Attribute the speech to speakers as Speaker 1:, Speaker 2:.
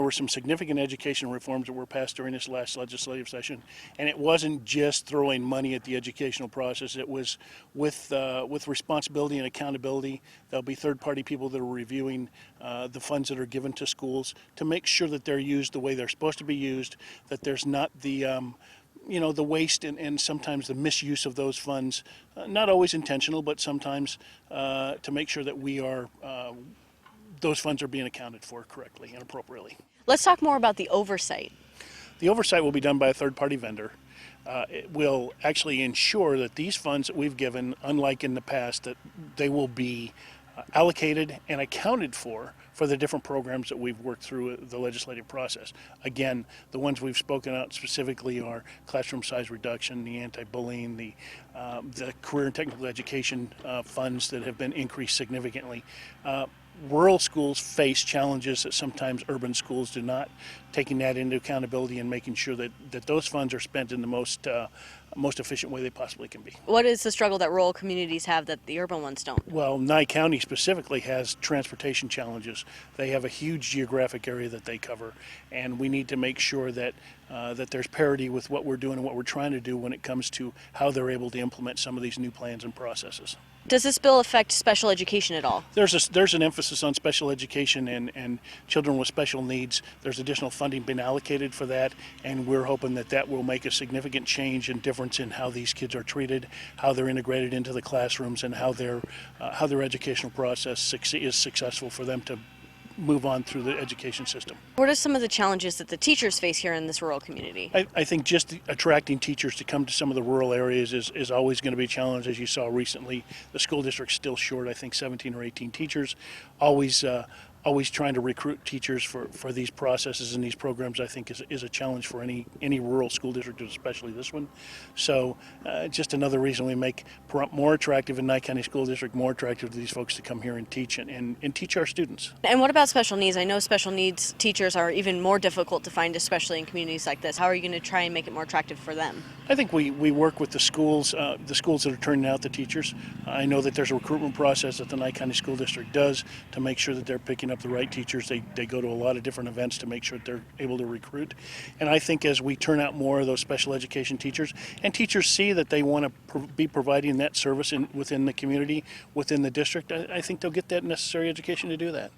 Speaker 1: there were some significant education reforms that were passed during this last legislative session, and it wasn't just throwing money at the educational process. It was with responsibility and accountability. There'll be third-party people that are reviewing the funds that are given to schools to make sure that they're used the way they're supposed to be used, that there's not the the waste and sometimes the misuse of those funds, not always intentional, but sometimes to make sure that those funds are being accounted for correctly and appropriately.
Speaker 2: Let's talk more about the oversight.
Speaker 1: The oversight will be done by a third-party vendor. It will actually ensure that these funds that we've given, unlike in the past, that they will be allocated and accounted for the different programs that we've worked through the legislative process. Again, the ones we've spoken out specifically are classroom size reduction, the anti-bullying, the career and technical education funds that have been increased significantly. Rural schools face challenges that sometimes urban schools do not, taking that into accountability and making sure that those funds are spent in the most efficient way they possibly can be.
Speaker 2: What is the struggle that rural communities have that the urban ones don't?
Speaker 1: Well, Nye County specifically has transportation challenges. They have a huge geographic area that they cover, and we need to make sure that that there's parity with what we're doing and what we're trying to do when it comes to how they're able to implement some of these new plans and processes.
Speaker 2: Does this bill affect special education at all?
Speaker 1: There's an emphasis on special education and children with special needs. There's additional funding been allocated for that, and we're hoping that will make a significant change and difference in how these kids are treated, how they're integrated into the classrooms, and how their educational process is successful for them to move on through the education system.
Speaker 2: What are some of the challenges that the teachers face here in this rural community?
Speaker 1: I think just attracting teachers to come to some of the rural areas is always going to be a challenge. As you saw recently, the school district's still short, I think 17 or 18 teachers. Always trying to recruit teachers for these processes and these programs, I think, is a challenge for any rural school district, especially this one. So just another reason we make Pahrump more attractive in Nye County School District, more attractive to these folks to come here and teach and teach our students.
Speaker 2: And what about special needs? I know special needs teachers are even more difficult to find, especially in communities like this. How are you going to try and make it more attractive for them?
Speaker 1: I think we work with the schools that are turning out the teachers. I know that there's a recruitment process that the Nye County School District does to make sure that they're picking up the right teachers. They go to a lot of different events to make sure that they're able to recruit. And I think as we turn out more of those special education teachers, and teachers see that they want to be providing that service within the community, within the district, I think they'll get that necessary education to do that.